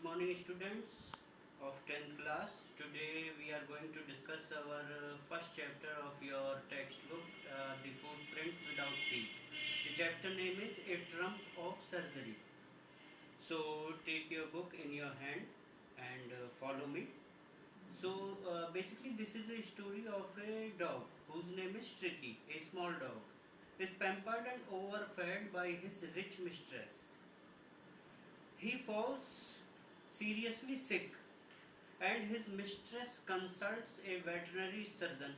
morning, students of 10th class. Today we are going to discuss our first chapter of your textbook, The Footprints Without Feet. The chapter name is A Trump of Surgery. So take your book in your hand and follow me. Basically this is a story of a dog whose name is Tricky, a small dog. Is pampered and overfed by his rich mistress. He falls seriously sick and his mistress consults a veterinary surgeon.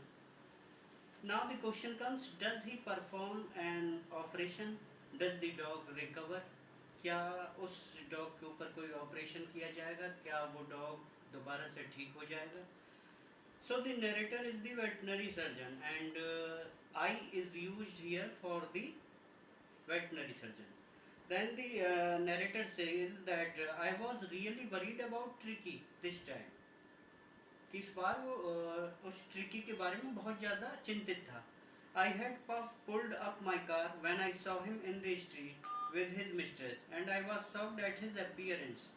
Now the question comes, does he perform an operation? Does the dog recover? क्या उस dog के ऊपर कोई operation किया जाएगा? क्या वो dog दोबारा से ठीक हो जाएगा? So the narrator is the veterinary surgeon and I is used here for the veterinary surgeon. Then the narrator says that I was really worried about Tricky this time. कि इस बार वो उस ट्रिकी के बारे में बहुत ज़्यादा चिंतित था. I had pulled up my car when I saw him in the street with his mistress and I was shocked at his appearance.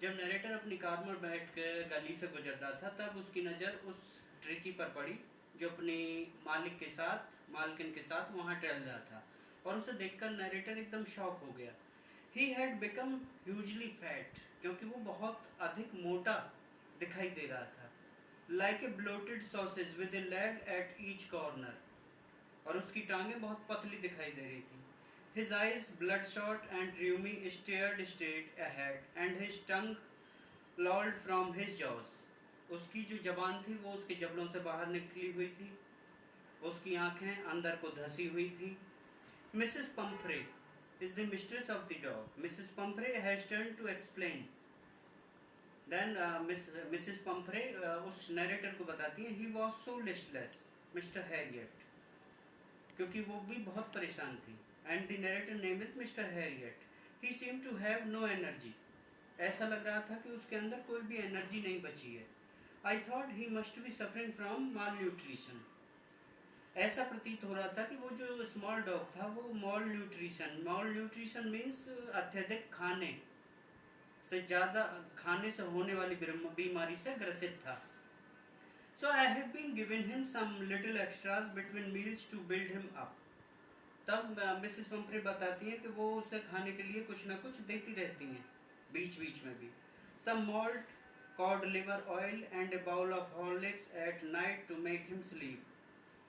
जब नरेटर अपनी कार में बैठ कर गली से गुजर रहा था तब उसकी नज़र उस ट्रिकी पर पड़ी जो अपनी मालकिन के साथ वहाँ टहल रहा था और उसे देखकर नरेटर एकदम शॉक हो गया. He had become hugely fat क्योंकि वो बहुत अधिक मोटा दिखाई दे रहा था. Like a bloated sausage with a leg at each corner. और उसकी टांगें बहुत पतली दिखाई दे रही थी. His eyes, bloodshot and rheumy, stared straight ahead and his tongue lolled from his jaws. उसकी जो जबान थी वो उसके जबड़ों से बाहर निकली हुई थी. उसकी आंखें अंदर को धसी हुई थी. Mrs. Pumphrey is the mistress of the dog. Mrs. Pumphrey has turned to explain. Then Mrs. Pumphrey उस narrator को बताती है, he was so listless, Mr. Harriet, क्योंकि वो भी बहुत परेशान थी. And the narrator name is Mr. Harriet. He seemed to have no energy. ऐसा लग रहा था कि उसके अंदर कोई भी एनर्जी नहीं बची है. I thought he must be suffering from malnutrition. ऐसा प्रतीत हो रहा था कि वो जो स्मॉल डॉग था वो malnutrition means अत्यधिक खाने से होने वाली बीमारी से ग्रसित था. So I have been giving him some little extras between meals to build him up. तब मिसेस पंपरे बताती हैं कि वो उसे खाने के लिए कुछ ना कुछ देती रहती हैं बीच बीच में भी. Some malt, cod liver oil and a bowl of Horlicks at night to make him sleep.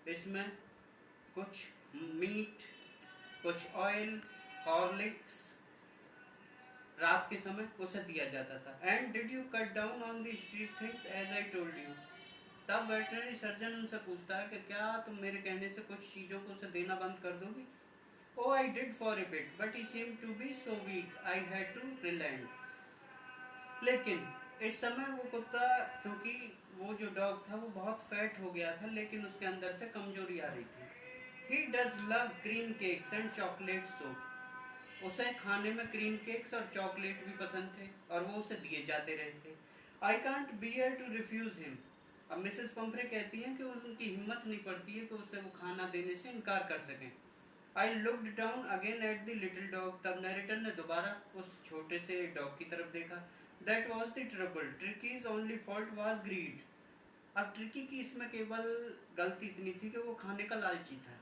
इसमें कुछ मीट, कुछ ऑयल, हॉर्लिक्स रात के समय उसे दिया जाता था. And did you cut down on the street things as I told you. तब वेटरनरी सर्जन उनसे पूछता है कि क्या तुम मेरे कहने से कुछ चीज़ों को उसे देना बंद कर दोगी. Oh I did for a bit but he seemed to be so weak I had to relent. लेकिन इस समय वो कुत्ता, क्योंकि वो जो डॉग था वो बहुत फैट हो गया था लेकिन उसके अंदर से कमजोरी आ रही थी. He does love cream cakes and chocolate सो. उसे खाने में क्रीम केक्स और चॉकलेट भी पसंद थे और वो उसे दिए जाते रहे थे. I can't bear to refuse him. अब मिसेस पंपरे कहती हैं कि उनकी हिम्मत नहीं पड़ती है कि उसे वो खाना देने से इनकार कर सकें. I looked down again at the little dog. तब नरेटर ने दोबारा उस छोटे से डॉग की तरफ देखा. That was the trouble. Tricki's only fault was greed. अब ट्रिकी की इसमें केवल गलती इतनी थी कि वो खाने का लालची था.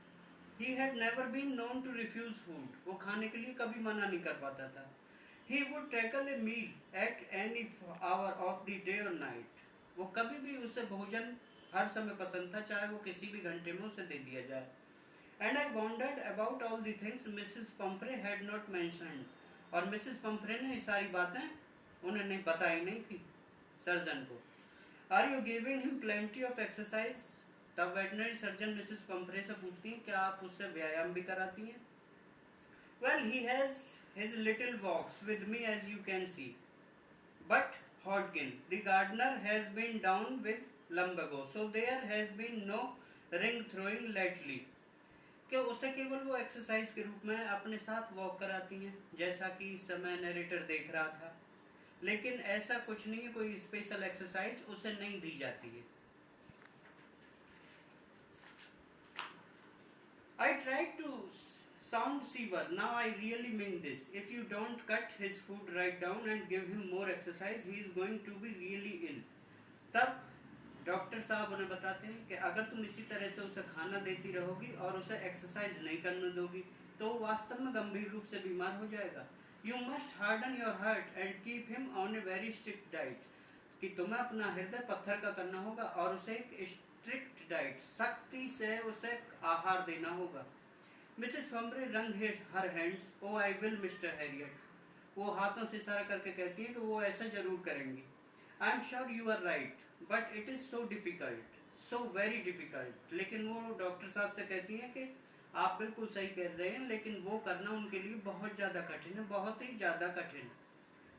He had never been known to refuse food. वो खाने के लिए कभी मना नहीं कर पाता था. He would tackle a meal at any hour of the day or night. वो कभी भी उसे भोजन हर समय पसंद था, चाहे वो किसी भी घंटे में उसे दे दिया जाए. And I wondered about all the things Mrs. Pumphrey had not mentioned. और मिसेस पंफ्रे ने ये सारी बातें उन्होंने बताई नहीं थी सर्जन को. Are you giving him plenty of exercise? तब वेटनरी सर्जन मिसेस पंफ्रे से पूछती हैं क्या आप उससे व्यायाम भी कराती हैं. Well he has his little walks with me as you can see but Hodgkin the gardener has been down with lumbago so there has been no ring throwing lately. कि उसे केवल वो एक्सरसाइज के रूप में अपने साथ वॉक कराती हैं जैसा कि इस समय नरेटर देख रहा था, लेकिन ऐसा कुछ नहीं है, कोई स्पेशल एक्सरसाइज उसे नहीं दी जाती है. I tried to sound severe. Now I really mean this. If you don't cut his food right down and give him more exercise, he is going to be really ill. तब doctor साहब उन्हें बताते हैं कि अगर तुम इसी तरह से उसे खाना देती रहोगी और उसे एक्सरसाइज नहीं करने दोगी तो वास्तव में गंभीर रूप से बीमार हो जाएगा. You must harden your heart and keep him on a very strict diet. कि तुम्हें अपना हृदय पत्थर का करना होगा और उसे एक स्ट्रिक्ट डाइट, सख्ती से उसे आहार देना होगा. Mrs Pumphrey wrung her hands. Oh I will Mr Herriot. वो हाथों से इशारा करके कहती है कि वो ऐसा जरूर करेंगी. I am sure you are right but it is so difficult, so very difficult. लेकिन वो डॉक्टर साहब से कहती हैं कि आप बिल्कुल सही कह रहे हैं लेकिन वो करना उनके लिए बहुत ज़्यादा कठिन है, बहुत ही ज़्यादा कठिन.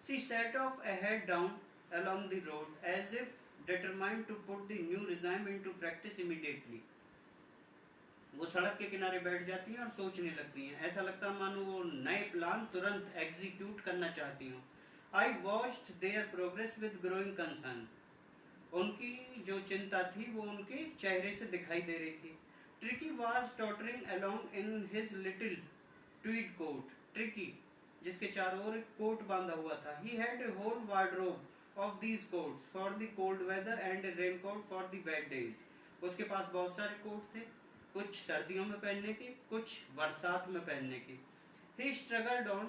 She said of ahead down along the road as if determined to put the new regime into practice immediately. वो सड़क के किनारे बैठ जाती हैं और सोचने लगती हैं. ऐसा लगता है मानो वो नए प्लान तुरंत एग्जीक्यूट करना चाहती हूँ. I watched their progress with growing concern. उनकी जो चिंता थी वो उनके चेहरे से दिखाई दे रही थी. Tricky was tottering along in his little tweed coat. Tricky जिसके चारों ओर एक कोट बांधा हुआ था. He had a whole wardrobe of these coats for the cold weather and a raincoat for the wet days. उसके पास बहुत सारे कोट थे, कुछ सर्दियों में पहनने के, कुछ बरसात में पहनने के. He struggled on,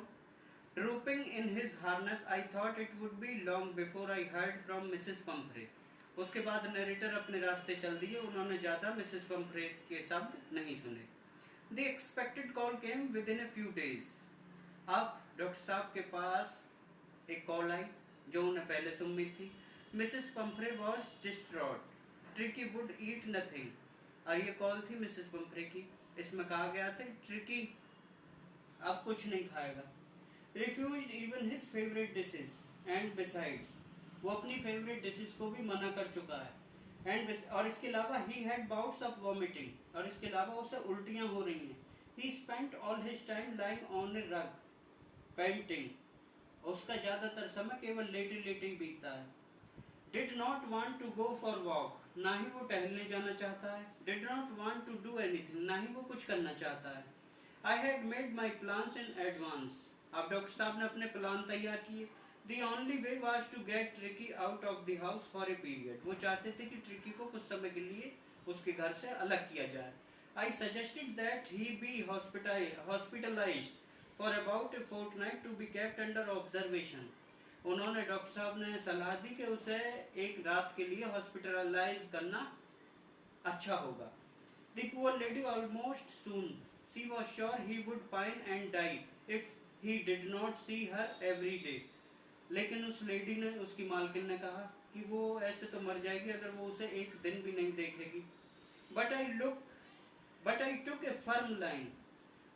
drooping in his harness. I thought it would be long before I heard from Mrs. Pumphrey. उसके बाद नरेटर अपने रास्ते चल दिए. उन्होंने ज़्यादा मिसेस पंफ्रे के शब्द नहीं सुने. The expected call came within a few days. अब डॉक्टर साहब के पास एक कॉल आई जो उन्हें पहले से उम्मीद थी. Mrs Pomfrey was distraught. Tricky would eat nothing. और ये कॉल थी मिसेस पंफ्रे की. इसमें कहा गया था ट्रिकी अब कुछ नहीं खाएगा. Refused even his favourite dishes and besides, वो अपनी फेवरेट डिशेस को भी मना कर चुका है. और इसके अलावा he had bouts of vomiting, और इसके अलावा उसे उल्टियाँ हो रही हैं. He spent all his time lying on a rug painting. उसका ज़्यादातर समय केवल लेटे लेटे ही बीतता है. Did not want to go for walk, ना ही वो टहलने जाना चाहता है. Did not want to do anything, ना ही वो कुछ करना चाहता है. I had made my plans in advance. अब डॉक्टर साहब ने अपने प्लान तैयार किए. The only way was to get Tricki out of the house for a period. वो चाहते थे कि ट्रिकी को कुछ समय के लिए उसके घर से अलग किया जाए. I suggested that he be hospitalised for about a fortnight to be kept under observation. उन्होंने डॉक्टर साहब ने सलाह दी कि उसे एक रात के लिए हॉस्पिटलाइज करना अच्छा होगा. The poor lady almost soon. She was sure he would pine and die if he did not see her every day. लेकिन उस लेडी ने, उसकी मालकिन ने कहा कि वो ऐसे तो मर जाएगी अगर वो उसे एक दिन भी नहीं देखेगी. But I took a firm line.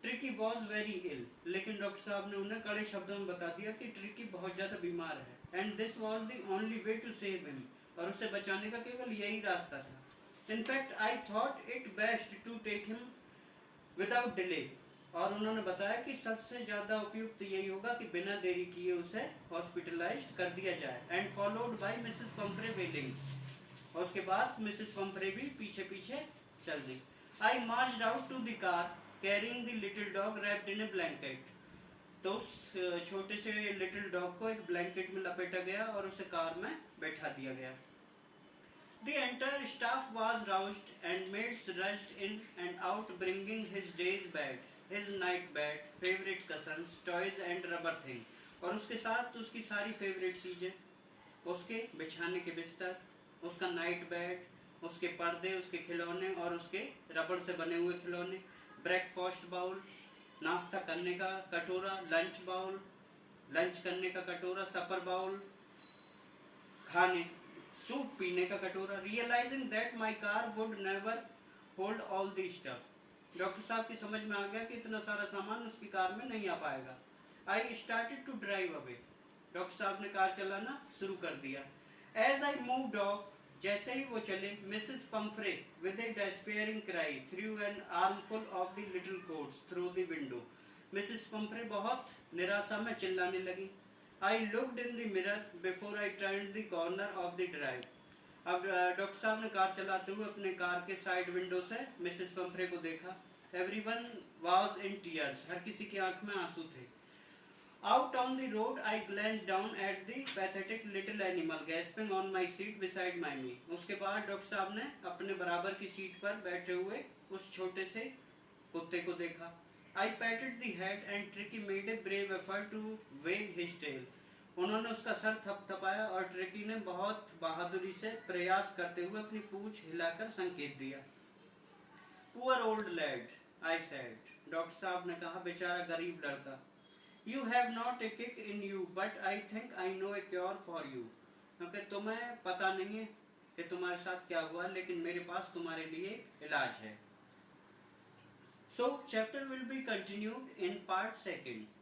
Tricki was very ill. लेकिन डॉक्टर साहब ने उन्हें कड़े शब्दों में बता दिया कि ट्रिकी बहुत ज़्यादा बीमार है. And this was the only way to save him. और उसे बचाने का केवल यही रास्ता था. In fact I thought it best to take him without delay. और उन्होंने बताया कि सबसे ज़्यादा उपयुक्त यही होगा कि बिना देरी किए उसे हॉस्पिटलाइज्ड कर दिया जाए. And followed by Mrs Pumphrey wailings. और उसके बाद मिसेस पंफ्रे भी पीछे पीछे चल दी. I marched out to the car carrying the little dog wrapped in a blanket. तो उस छोटे से लिटिल डॉग को एक ब्लैंकेट में लपेटा गया और उसे कार में बैठा दिया गया. The entire staff was roused and maids rushed in and out bringing his day's bed, his night bed, favorite cushions, toys and rubber thing. और उसके साथ उसकी सारी फेवरेट चीजें, उसके बिछाने के बिस्तर, उसका नाइट बेड, उसके पर्दे, उसके खिलौने और उसके रबड़ से बने हुए खिलौने. ब्रेकफास्ट बाउल, नाश्ता करने का कटोरा, लंच बाउल, लंच करने का कटोरा, सपर बाउल, खाने सूप पीने का कटोरा. Realising that my car would never hold all the stuff. Doctor साहब की समझ में आ गया कि इतना सारा सामान उसकी कार में नहीं आ पाएगा. I started to drive away. Doctor साहब ने कार चलाना शुरू कर दिया. एज आई मूव्ड ऑफ, जैसे ही वो चले, Mrs Pomfrey with A despairing cry through an armful of the little quotes through the window. Mrs Pomfrey बहुत निराशा में चिल्लाने लगी. I looked in the mirror before I turned the corner of the drive. अब doctor साहब ने car चलाते हुए अपने कार के साइड विंडो से मिसेस पंफ्रे को देखा. Everyone was in tears. हर किसी की आंख में आंसू थे. Out on the road, I glanced down at the pathetic little animal gasping on my seat beside me. उसके बाद डॉक्टर साहब ने अपने बराबर की सीट पर बैठे हुए उस छोटे से कुत्ते को देखा. I patted the head and Tricky made a brave effort to wag his tail. उन्होंने उसका सर थपथपाया और ट्रिकी ने बहुत बहादुरी से प्रयास करते हुए अपनी पूंछ हिलाकर संकेत दिया. Poor old lad, I said. Doctor साहब ने कहा, बेचारा गरीब लड़का. You have not a kick in you, but I think I know a cure for you. क्योंकि तुम्हें पता नहीं है कि तुम्हारे साथ क्या हुआ, लेकिन मेरे पास तुम्हारे लिए एक इलाज है. So chapter will be continued in part second.